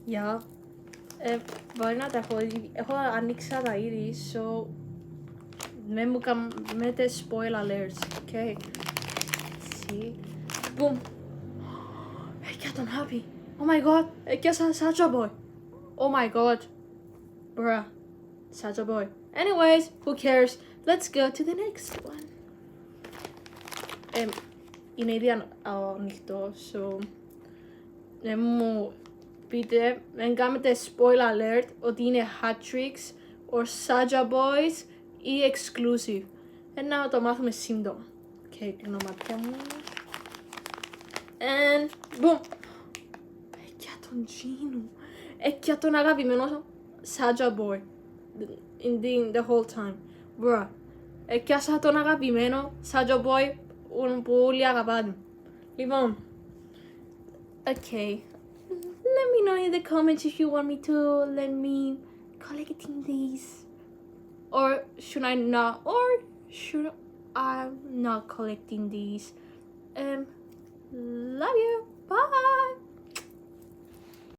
Ja. Vainat έχω ανοίξα τα ήδη, so με spoil alerts, okay? See? Boom! I got them happy. Oh my god, I guess I'm such a boy. Oh my god. Bruh. Such a boy. Anyways, who cares? Let's go to the next one. Είναι ήδη ανοιχτό, so μου πείτε, δεν κάνετε spoil alert ότι είναι hat tricks or Saja boys ή exclusive. Να το μάθουμε σύντομα. Okay, κλείνω μάτια μου. And boom! Για τον Gino. Για τον αγαπημένο Saja boy. In the whole time. Bruh. Έκιασα τον αγαπημένο Saja boy που όλοι αγαπάνε. Λοιπόν. Okay. Let me know in the comments if you want me to let me collecting these. Or should I not? Or should I not collecting these? Love you.